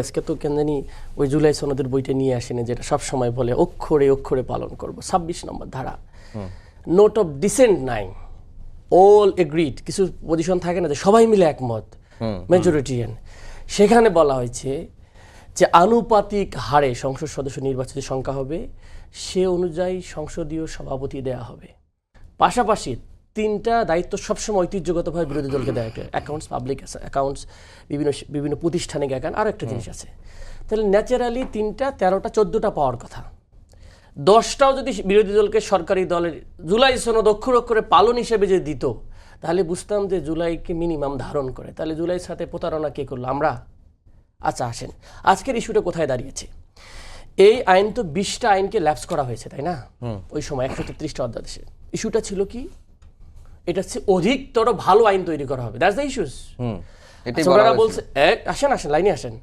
আজকে তো কেন জানি ওই জুলাই সনদের বইটা নিয়ে আসেনি, যেটা সব সময় বলে অক্ষরে অক্ষরে পালন করব। 26 নম্বর ধারা, নোট অফ ডিসেন্ট নাই, অল এগ্রিড। কিছু পজিশন থাকে না যে সবাই মিলে একমত, মেজরিটিয়ান। সেখানে বলা হয়েছে যে আনুপাতিক হারে সংসদ সদস্য নির্বাচিত সংখ্যা হবে, সে অনুযায়ী সংসদীয় সভাপতি দেয়া হবে। পাশাপাশি তিনটা দায়িত্ব সবসময় ঐতিহ্যগতভাবে বিরোধী দলকে দেয়, অ্যাকাউন্টস, পাবলিক অ্যাকাউন্টস, বিভিন্ন প্রতিষ্ঠানিক অ্যাকাউন্ট, আর একটা জিনিস আছে। তাহলে ন্যাচারালি 3টা 13টা 14টা পাওয়ার কথা। 10টাও যদি বিরোধী দলকে সরকারি দলের জুলাই সনদ অক্ষরে অক্ষরে পালন হিসেবে যে দিত, তাহলে বুঝতাম যে জুলাইকে মিনিমাম ধারণ করে। তাহলে জুলাইয়ের সাথে প্রতারণা কে করলো? আমরা। আচ্ছা আসেন, আজকের ইস্যুটা কোথায় দাঁড়িয়েছে? এই আইন তো 20টা আইনকে ল্যাপস করা হয়েছে, তাই না? ওই সময় 133টা অধ্যাদেশে। ইস্যুটা ছিল কি? এটা হচ্ছে অধিকতর ভালো আইন তৈরি করা হবে। That's the issues. ওনারা বলছে, আসেন লাইনে আসেন,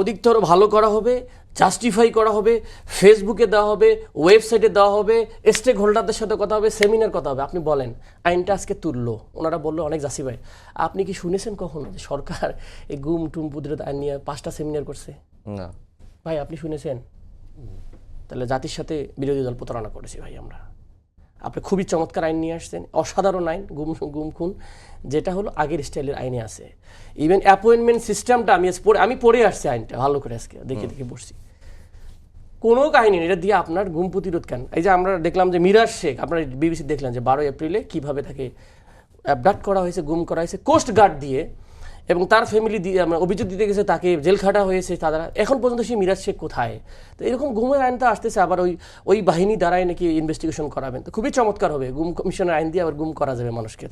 অধিকতর ভালো করা হবে, জাস্টিফাই করা হবে, ফেসবুকে দেওয়া হবে, ওয়েবসাইটে দেওয়া হবে, স্টেক হোল্ডারদের সাথে কথা হবে, সেমিনার কথা হবে। আপনি বলেন, আইনটা আজকে তুললো, ওনারা বললো অনেক জাস্টিফাই। আপনি কি শুনেছেন কখনো যে সরকার এই গুম টুম প্রতিরোধ আইন নিয়ে 5টা সেমিনার করছে? না ভাই, আপনি শুনেছেন? তাহলে জাতির সাথে বিরোধী দল প্রতারণা করেছি ভাই আমরা। আপনি খুবই চমৎকার আইন নিয়ে আসছেন, অসাধারণ আইন, গুম খুন, যেটা হলো আগের স্টাইলের আইনে আছে। ইভেন অ্যাপয়েন্টমেন্ট সিস্টেমটা আমি পড়ে আসছি আইনটা ভালো করে, আজকে দেখে পড়ছি। কোনো কাহিনী নেই এটা দিয়ে আপনার গুম প্রতিরোধ কেন? এই যে আমরা দেখলাম যে মিরাজ শেখ, আপনার বিবিসি দেখলেন যে 12 এপ্রিলে কিভাবে তাকে অ্যাবডাক্ট করা হয়েছে, গুম করা হয়েছে কোস্ট গার্ড দিয়ে, এবং তার ফ্যামিলি দিয়ে অভিযোগ দিতে গেছে, তাকে জেল খাটা হয়েছে তারা। এখন পর্যন্ত সেই মিরাজ শেখ কোথায়? তো এরকম গুমের আইন তো আসতেছে, আবার ওই বাহিনী দ্বারাই নাকি ইনভেস্টিগেশন করাবেন। তো খুবই চমৎকার হবে, গুম কমিশনের আইন দিয়ে আবার গুম করা যাবে মানুষকে।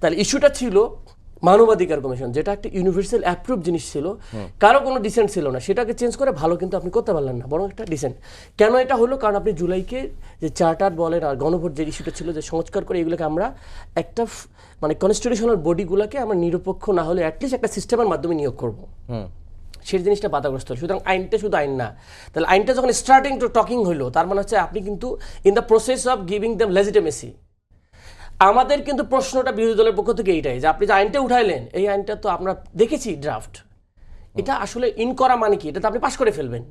তাহলে ইস্যুটা ছিল মানবাধিকার কমিশন, যেটা একটা ইউনিভার্সাল অ্যাপ্রুভ জিনিস ছিল, কারো কোনো ডিসেন্ট ছিল না। সেটাকে চেঞ্জ করে ভালো কিন্তু আপনি করতে পারলেন না, বরং একটা ডিসেন্ট। কেন এটা হলো? কারণ আপনি জুলাইকে যে চার্টার বলেন আর গণভোট যে ইস্যুটা ছিল, যে সংস্কার করে এগুলোকে আমরা একটা মানে কনস্টিটিউশনাল বডিগুলোকে আমরা নিরপেক্ষ না হলে অ্যাটলিস্ট একটা সিস্টেমের মাধ্যমে নিয়োগ করব, সেই জিনিসটা বাধাগ্রস্ত হল। সুতরাং আইনটা শুধু আইন না। তাহলে আইনটা যখন স্টার্টিং টু টকিং হলো, তার মানে হচ্ছে আপনি কিন্তু in the process of giving them legitimacy. আমাদের কিন্তু প্রশ্নটা বিরোধী দলের পক্ষ থেকে এইটাই, যে আপনি যে আইনটা উঠাইলেন, এই আইনটা তো আমরা দেখেছি ড্রাফট, এটা আসলে ইন করা মানে কি? এটা তো আপনি পাশ করে ফেলবেন।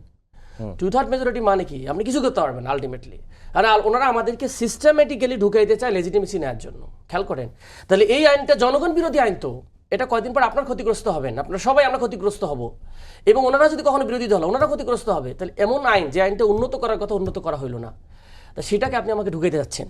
2/3 মেজরিটি মানে কি? আপনি কিছু করতে পারবেন আলটিমেটলি। আর ওনারা আমাদেরকে সিস্টেমেটিক্যালি ঢুকাইতে চায় লেজিটিমেসি নেওয়ার জন্য। খেয়াল করেন, তাহলে এই আইনটা জনগণ বিরোধী আইন। তো এটা কয়দিন পর আপনার ক্ষতিগ্রস্ত হবেন, আপনারা সবাই আমরা ক্ষতিগ্রস্ত হব, এবং ওনারা যদি কখনো বিরোধী দল, ওনারা ক্ষতিগ্রস্ত হবে। তাহলে এমন আইন, যে আইনটা উন্নত করার কথা উন্নত করা হইল না, তা সেটাকে আপনি আমাকে ঢুকাইতে যাচ্ছেন।